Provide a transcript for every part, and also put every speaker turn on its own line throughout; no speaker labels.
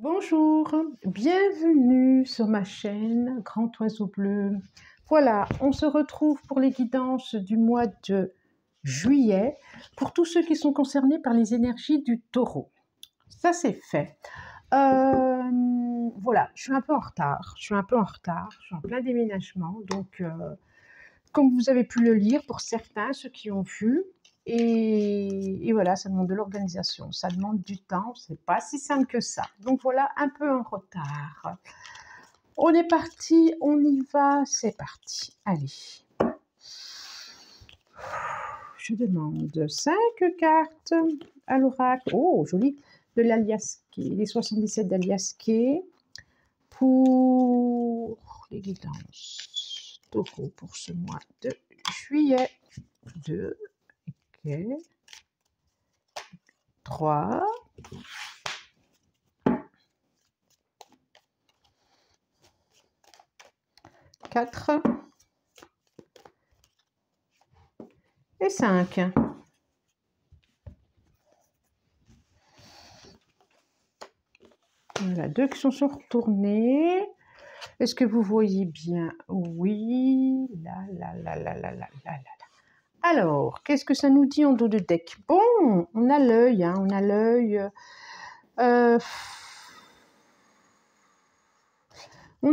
Bonjour, bienvenue sur ma chaîne Grand Oiseau Bleu. Voilà, on se retrouve pour les guidances du mois de juillet pour tous ceux qui sont concernés par les énergies du taureau. Ça, c'est fait. Voilà, je suis un peu en retard. Je suis en plein déménagement. Donc, comme vous avez pu le lire pour certains, ceux qui ont vu, et voilà, ça demande de l'organisation, ça demande du temps, c'est pas si simple que ça. Donc voilà, un peu en retard. On est parti, on y va, c'est parti. Allez. Je demande 5 cartes à l'oracle. Oh, joli. De l'Aliasqué, les 77 d'Aliasqué pour les guidances taureau pour ce mois de juillet. 2, ok, 3, 4 et 5. Voilà, 2 qui sont retournés. Est-ce que vous voyez bien? Oui. Là. Alors, qu'est-ce que ça nous dit en dos de deck? Bon, on a l'œil, hein, on a l'œil. On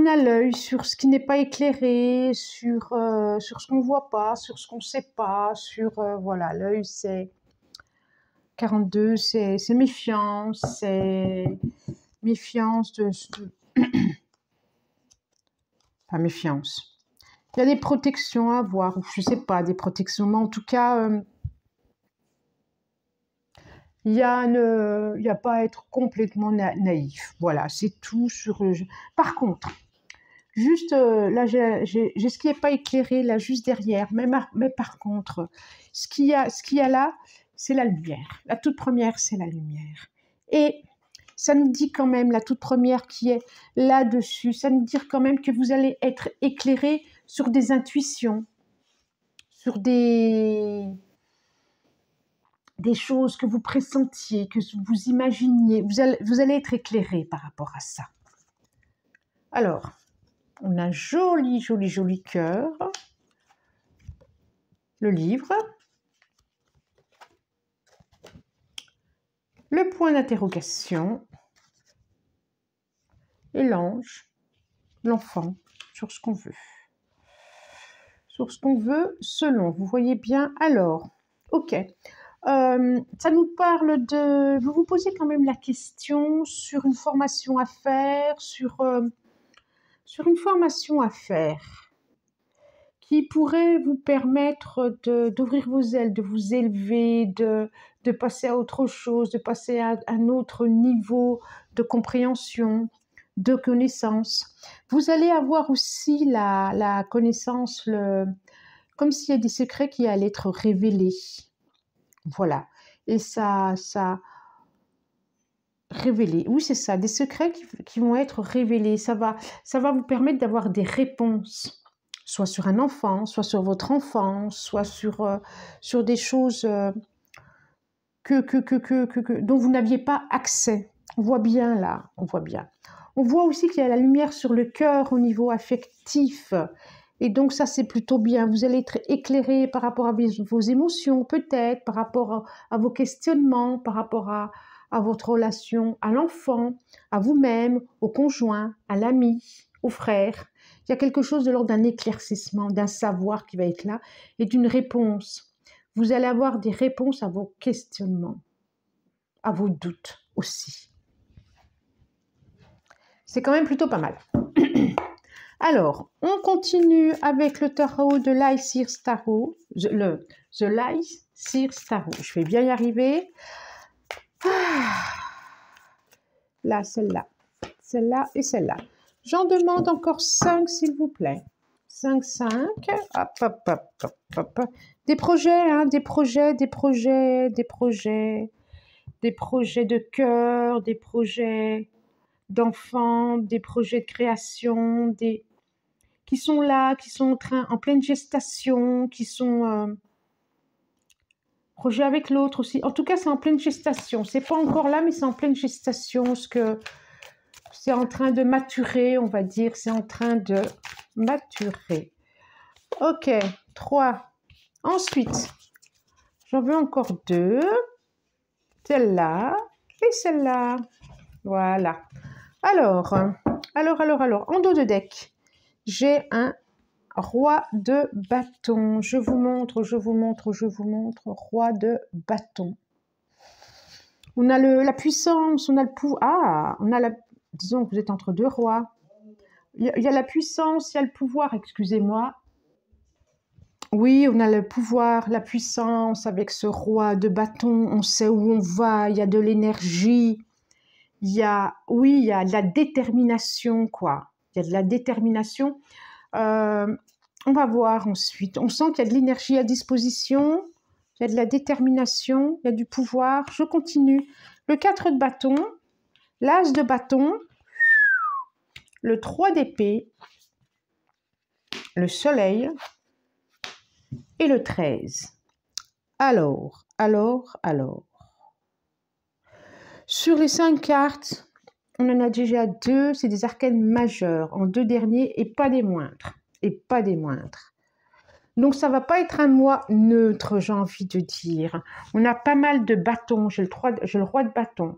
a l'œil sur ce qui n'est pas éclairé, sur ce qu'on ne voit pas, sur ce qu'on ne sait pas, voilà, l'œil c'est 42, c'est méfiance, enfin méfiance. Il y a des protections à avoir, je ne sais pas, des protections, mais en tout cas, il n'y a pas à être complètement naïf. Voilà, c'est tout sur... Par contre, juste là, j'ai ce qui n'est pas éclairé, là, juste derrière. Mais par contre, ce qu'il y a là, c'est la lumière. La toute première, c'est la lumière. Et ça nous dit quand même, la toute première qui est là-dessus, ça nous dit quand même que vous allez être éclairé sur des intuitions, sur des choses que vous pressentiez, que vous imaginiez. Vous allez être éclairé par rapport à ça. Alors, on a joli cœur. Le livre. Le point d'interrogation. Et l'ange, l'enfant, sur ce qu'on veut. Sur ce qu'on veut, selon. Vous voyez bien. Alors, ok. Ça nous parle de... Vous vous posez quand même la question sur une formation à faire, sur une formation à faire qui pourrait vous permettre d'ouvrir vos ailes, de vous élever, de passer à autre chose, de passer à un autre niveau de compréhension, de connaissance. Vous allez avoir aussi la connaissance, comme s'il y a des secrets qui allaient être révélés. Voilà. Et ça révélé. Oui, c'est ça, des secrets qui vont être révélés. Ça va vous permettre d'avoir des réponses, soit sur un enfant, soit sur votre enfant, soit sur des choses dont vous n'aviez pas accès. On voit bien là, on voit bien. On voit aussi qu'il y a la lumière sur le cœur au niveau affectif. Et donc ça, c'est plutôt bien. Vous allez être éclairé par rapport à vos émotions, peut-être, par rapport à vos questionnements, par rapport à votre relation à l'enfant, à vous-même, au conjoint, à l'ami, au frère. Il y a quelque chose de l'ordre d'un éclaircissement, d'un savoir qui va être là et d'une réponse. Vous allez avoir des réponses à vos questionnements, à vos doutes aussi. C'est quand même plutôt pas mal. Alors, on continue avec le tarot de l'Aesir Tarot, The l'Aesir Tarot. Je vais bien y arriver. Là, celle-là et celle-là. J'en demande encore 5, s'il vous plaît. 5. Hop. Des projets, hein, des projets de cœur, des projets d'enfants, des projets de création, qui sont là, qui sont en pleine gestation, qui sont projets avec l'autre aussi. En tout cas, c'est en pleine gestation. C'est pas encore là, mais c'est en pleine gestation. c'est en train de maturer, on va dire. C'est en train de maturer. Ok, 3. Ensuite, j'en veux encore 2. Celle-là et celle-là. Voilà. Alors, en dos de deck, j'ai un roi de bâton. Je vous montre. Roi de bâton. On a la puissance, on a le pouvoir. Ah, on a la... Disons que vous êtes entre 2 rois. Il y a la puissance, il y a le pouvoir, excusez-moi. Oui, on a le pouvoir, la puissance avec ce roi de bâton. On sait où on va, il y a de l'énergie. Il y a de la détermination, quoi. Il y a de la détermination. On va voir ensuite. On sent qu'il y a de l'énergie à disposition. Il y a de la détermination, il y a du pouvoir. Je continue. Le 4 de bâton, l'as de bâton, le 3 d'épée, le soleil et le 13. Alors. Sur les 5 cartes, on en a déjà 2, c'est des arcanes majeurs, en 2 derniers et pas des moindres. Donc, ça ne va pas être un mois neutre, j'ai envie de dire. On a pas mal de bâtons. J'ai le roi de bâton.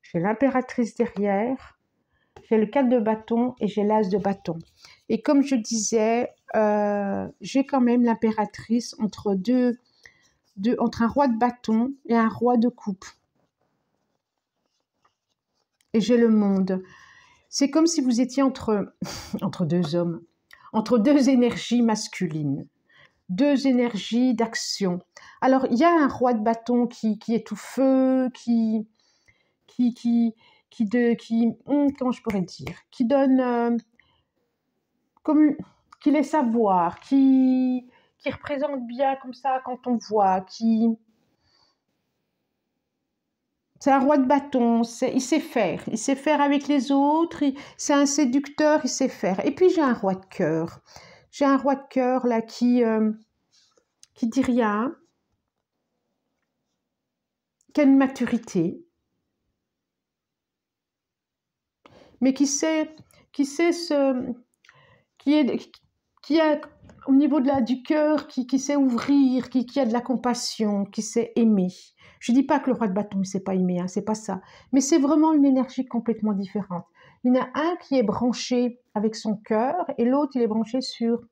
J'ai l'impératrice derrière. J'ai le 4 de bâton et j'ai l'as de bâton. Et comme je disais, j'ai quand même l'impératrice entre un roi de bâton et un roi de coupe. Et j'ai le monde. C'est comme si vous étiez entre 2 hommes, entre 2 énergies masculines. 2 énergies d'action. Alors, il y a un roi de bâton qui est tout feu, comment je pourrais dire, qui donne, qui laisse savoir, qui représente bien comme ça quand on voit, c'est un roi de bâton, il sait faire avec les autres, c'est un séducteur, il sait faire. Et puis j'ai un roi de cœur. J'ai un roi de cœur là qui dit rien, qui a une maturité, mais qui a au niveau du cœur, qui sait ouvrir, qui a de la compassion, qui sait aimer. Je ne dis pas que le roi de bâton ne sait pas aimer, hein, c'est pas ça. Mais c'est vraiment une énergie complètement différente. Il y en a un qui est branché avec son cœur et l'autre, il est branché sur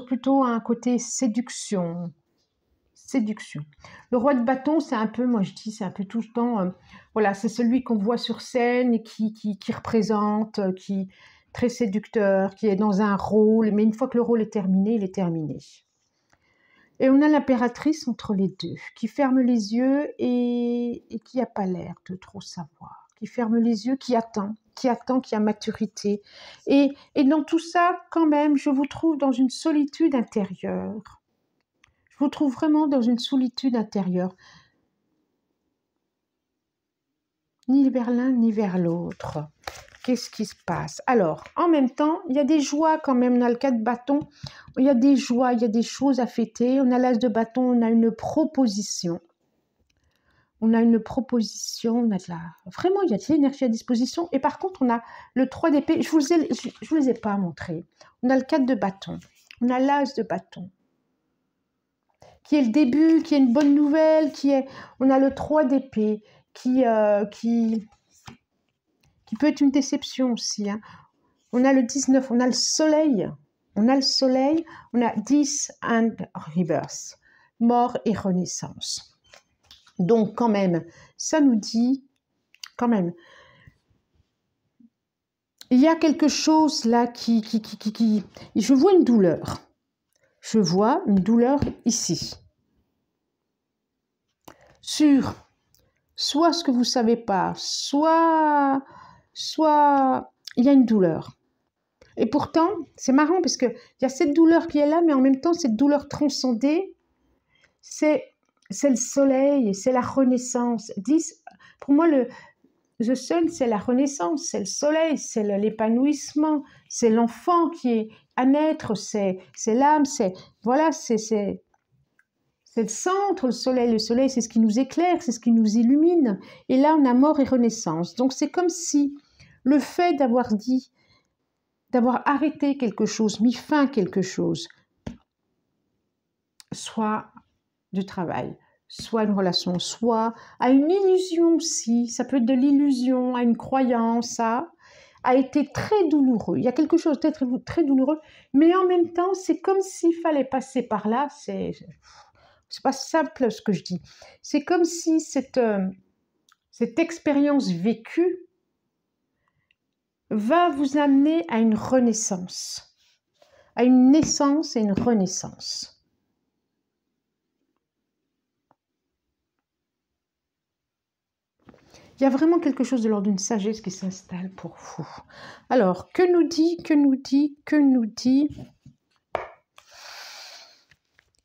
plutôt un côté séduction. Le roi de bâton, c'est un peu, moi je dis, c'est un peu tout le temps, voilà, c'est celui qu'on voit sur scène et qui représente, qui très séducteur, qui est dans un rôle, mais une fois que le rôle est terminé, il est terminé. Et on a l'impératrice entre les 2, qui ferme les yeux et qui n'a pas l'air de trop savoir, qui ferme les yeux, qui attend, qui a maturité. Et dans tout ça, quand même, je vous trouve dans une solitude intérieure. Je vous trouve vraiment dans une solitude intérieure. Ni vers l'un, ni vers l'autre. Qu'est-ce qui se passe? Alors, en même temps, il y a des joies quand même. On a le 4 de bâton. Il y a des joies, il y a des choses à fêter. On a l'as de bâton, on a une proposition. Vraiment, il y a de l'énergie à disposition. Et par contre, on a le 3 d'épée. Je vous les ai pas montrés. On a le 4 de bâton. On a l'as de bâton, qui est le début, qui est une bonne nouvelle, on a le 3 d'épée, qui peut être une déception aussi. Hein. On a le 19, on a le soleil, on a 10 and reverse, mort et renaissance. Donc quand même, ça nous dit, quand même, il y a quelque chose là je vois une douleur. Je vois une douleur ici. Sur soit ce que vous ne savez pas, soit il y a une douleur. Et pourtant, c'est marrant parce qu'il y a cette douleur qui est là, mais en même temps, cette douleur transcendée, c'est le soleil, c'est la renaissance. Pour moi, The Sun, c'est la renaissance, c'est le soleil, c'est l'épanouissement, c'est l'enfant qui est à naître, c'est l'âme, c'est le centre, le soleil. Le soleil, c'est ce qui nous éclaire, c'est ce qui nous illumine. Et là, on a mort et renaissance. Donc, c'est comme si Le fait d'avoir dit, d'avoir arrêté quelque chose, mis fin à quelque chose, soit du travail, soit une relation, soit à une illusion aussi, ça peut être de l'illusion, à une croyance, a été très douloureux. Il y a quelque chose d'être très douloureux, mais en même temps, c'est comme s'il fallait passer par là. C'est pas simple ce que je dis. C'est comme si cette expérience vécue va vous amener à une renaissance, à une naissance et une renaissance. Il y a vraiment quelque chose de l'ordre d'une sagesse qui s'installe pour vous. Alors, que nous dit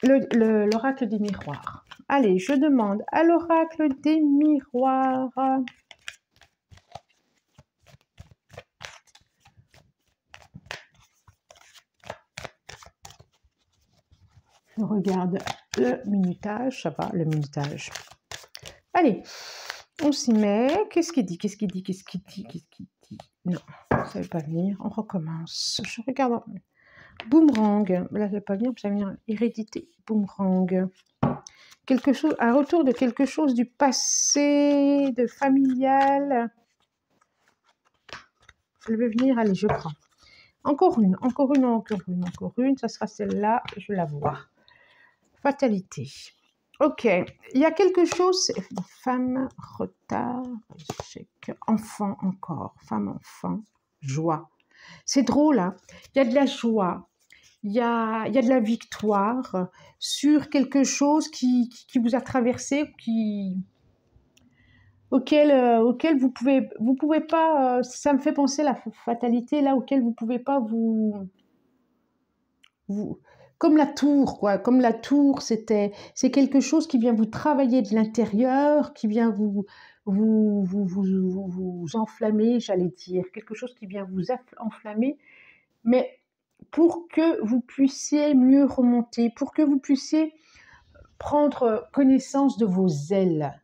l'oracle des miroirs? Allez, je demande à l'oracle des miroirs. Je regarde le minutage, ça va, le minutage. Allez, on s'y met. Qu'est-ce qu'il dit? Non, ça ne veut pas venir. On recommence. Je regarde. Boomerang. Là, ça ne veut pas venir. Ça va venir hérédité. Boomerang. Quelque chose, un retour de quelque chose du passé, de familial. Elle veut venir. Allez, je prends. Encore une. Ça sera celle-là. Je la vois. Fatalité. Ok, il y a quelque chose, femme, retard, échec, enfant encore, femme, enfant, joie. C'est drôle, hein? Il y a de la joie, il y a de la victoire sur quelque chose qui vous a traversé, auquel vous pouvez pas, ça me fait penser à la fatalité, là, auquel vous pouvez pas vous comme la tour, quoi. Comme la tour, c'est quelque chose qui vient vous travailler de l'intérieur, qui vient vous enflammer, j'allais dire. Quelque chose qui vient vous enflammer, mais pour que vous puissiez mieux remonter, pour que vous puissiez prendre connaissance de vos ailes.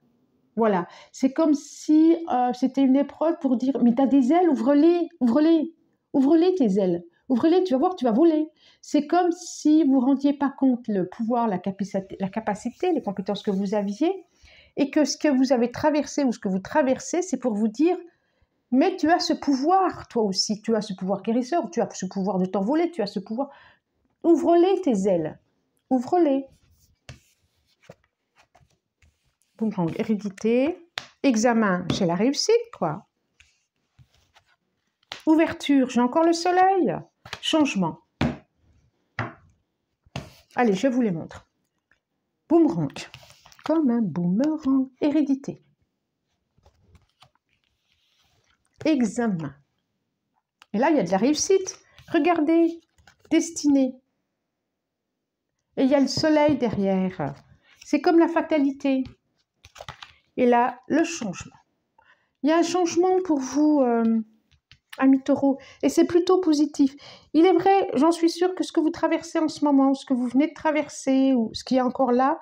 Voilà. C'est comme si c'était une épreuve pour dire, mais tu as des ailes, ouvre-les, ouvre-les, ouvre-les tes ailes. Ouvre-les, tu vas voir, tu vas voler. C'est comme si vous ne rendiez pas compte le pouvoir, la capacité, les compétences que vous aviez, et que ce que vous avez traversé ou ce que vous traversez, c'est pour vous dire, mais tu as ce pouvoir, toi aussi, tu as ce pouvoir guérisseur, tu as ce pouvoir de t'envoler, tu as ce pouvoir. Ouvre-les tes ailes, ouvre-les. Boomerang, hérédité, examen, j'ai la réussite, quoi. Ouverture, j'ai encore le soleil. Changement. Allez, je vous les montre. Boomerang, comme un boomerang. Hérédité. Examen. Et là, il y a de la réussite. Regardez, destinée. Et il y a le soleil derrière. C'est comme la fatalité. Et là, le changement. Il y a un changement pour vous, amis taureaux, et c'est plutôt positif. Il est vrai, j'en suis sûre, que ce que vous traversez en ce moment, ce que vous venez de traverser, ou ce qui est encore là,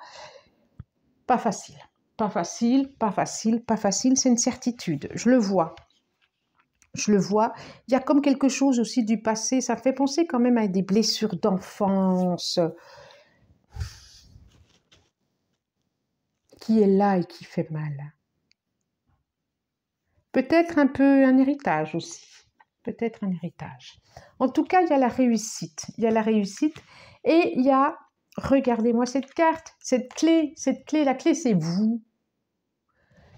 pas facile. Pas facile, pas facile, pas facile, c'est une certitude. Je le vois. Je le vois. Il y a comme quelque chose aussi du passé, ça fait penser quand même à des blessures d'enfance qui est là et qui fait mal. Peut-être un peu un héritage aussi. Peut-être un héritage. En tout cas, il y a la réussite. Il y a la réussite et il y a, regardez-moi cette carte, cette clé, la clé c'est vous.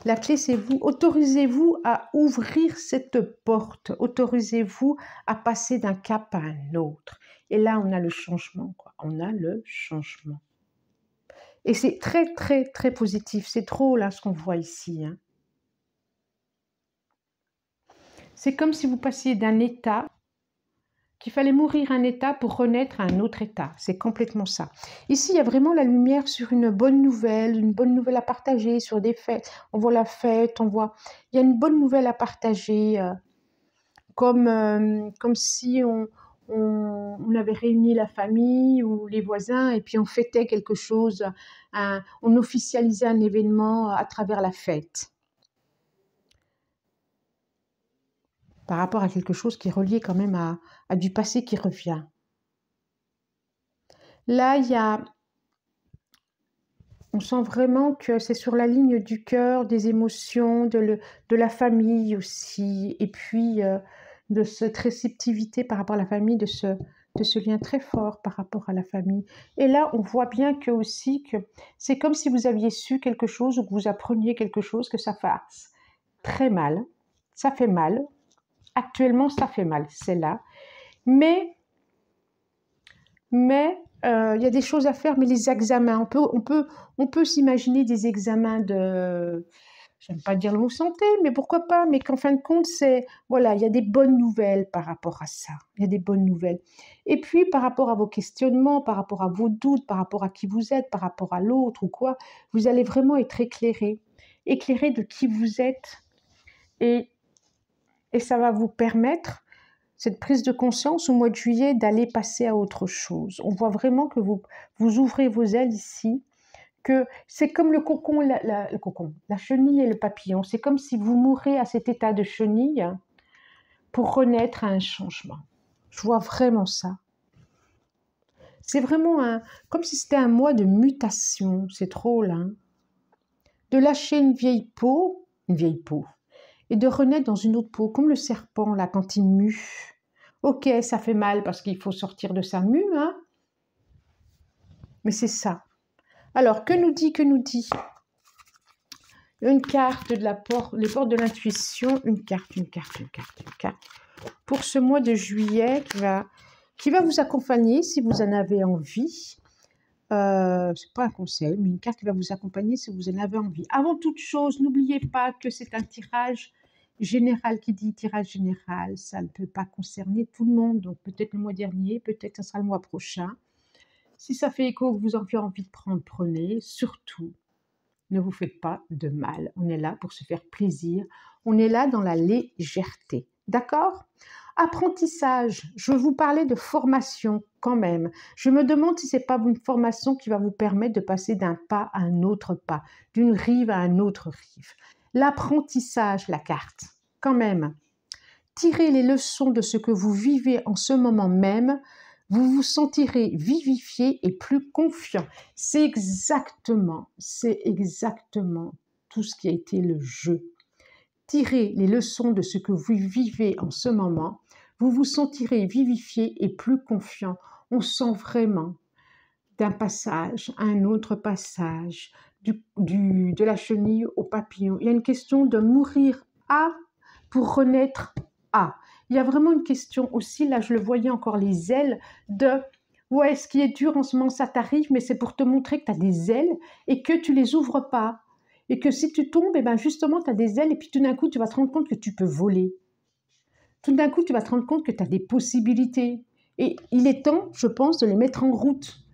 La clé c'est vous. Autorisez-vous à ouvrir cette porte. Autorisez-vous à passer d'un cap à un autre. Et là, on a le changement, quoi. On a le changement. Et c'est très, très, très positif. C'est trop là ce qu'on voit ici, hein. C'est comme si vous passiez d'un état, qu'il fallait mourir un état pour renaître à un autre état. C'est complètement ça. Ici, il y a vraiment la lumière sur une bonne nouvelle à partager, sur des fêtes. On voit la fête, il y a une bonne nouvelle à partager, comme si on avait réuni la famille ou les voisins et puis on fêtait quelque chose, on officialisait un événement à travers la fête. par rapport à quelque chose qui est relié quand même à du passé qui revient. Là, on sent vraiment que c'est sur la ligne du cœur, des émotions, de la famille aussi, et puis de cette réceptivité par rapport à la famille, de ce lien très fort par rapport à la famille. Et là, on voit bien que aussi que c'est comme si vous aviez su quelque chose ou que vous appreniez quelque chose, que ça fasse très mal. Ça fait mal. Actuellement, ça fait mal, c'est là. Mais il y a des choses à faire, mais les examens, on peut s'imaginer des examens de, j'aime pas dire le mot santé, mais pourquoi pas, mais qu'en fin de compte, voilà, il y a des bonnes nouvelles par rapport à ça, il y a des bonnes nouvelles. Et puis, par rapport à vos questionnements, par rapport à vos doutes, par rapport à qui vous êtes, par rapport à l'autre ou quoi, vous allez vraiment être éclairé de qui vous êtes, et ça va vous permettre, cette prise de conscience au mois de juillet, d'aller passer à autre chose. On voit vraiment que vous ouvrez vos ailes ici, que c'est comme le cocon, le cocon, la chenille et le papillon. C'est comme si vous mourrez à cet état de chenille pour renaître à un changement. Je vois vraiment ça. C'est vraiment comme si c'était un mois de mutation. C'est drôle, hein. De lâcher une vieille peau, et de renaître dans une autre peau, comme le serpent, là, quand il mue. Ok, ça fait mal parce qu'il faut sortir de sa mue, hein, mais c'est ça. Alors, que nous dit une carte de les portes de l'intuition, une carte, pour ce mois de juillet qui va vous accompagner si vous en avez envie. C'est pas un conseil, mais une carte qui va vous accompagner si vous en avez envie. Avant toute chose, n'oubliez pas que c'est un tirage général. Qui dit tirage général, ça ne peut pas concerner tout le monde. Donc peut-être le mois dernier, peut-être que ce sera le mois prochain. Si ça fait écho, que vous en avez envie de prendre, prenez. Surtout, ne vous faites pas de mal. On est là pour se faire plaisir. On est là dans la légèreté. D'accord ? Apprentissage. Je vous parlais de formation quand même. Je me demande si ce n'est pas une formation qui va vous permettre de passer d'un pas à un autre pas, d'une rive à une autre rive. L'apprentissage, la carte, quand même. Tirez les leçons de ce que vous vivez en ce moment même. Vous vous sentirez vivifié et plus confiant. C'est exactement tout ce qui a été le jeu. Tirez les leçons de ce que vous vivez en ce moment. Vous vous sentirez vivifié et plus confiant. On sent vraiment d'un passage à un autre passage, de la chenille au papillon. Il y a une question de mourir à pour renaître à. Il y a vraiment une question aussi, là je le voyais encore, les ailes de ouais, ce qui est dur en ce moment, ça t'arrive, mais c'est pour te montrer que tu as des ailes et que tu les ouvres pas. Et que si tu tombes, et ben justement, tu as des ailes et puis tout d'un coup, tu vas te rendre compte que tu peux voler. Tout d'un coup, tu vas te rendre compte que tu as des possibilités. Et il est temps, je pense, de les mettre en route.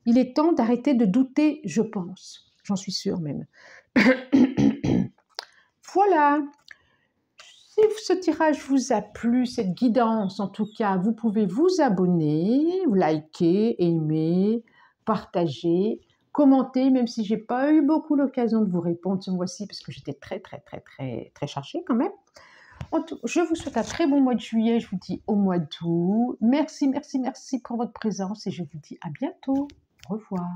Il est temps d'arrêter de douter, je pense. J'en suis sûre même. Voilà. Si ce tirage vous a plu, cette guidance en tout cas, vous pouvez vous abonner, vous liker, aimer, partager, commenter, même si j'ai pas eu beaucoup l'occasion de vous répondre ce mois-ci, parce que j'étais très chargée quand même. Je vous souhaite un très bon mois de juillet, je vous dis au mois d'août. Merci pour votre présence et je vous dis à bientôt. Au revoir.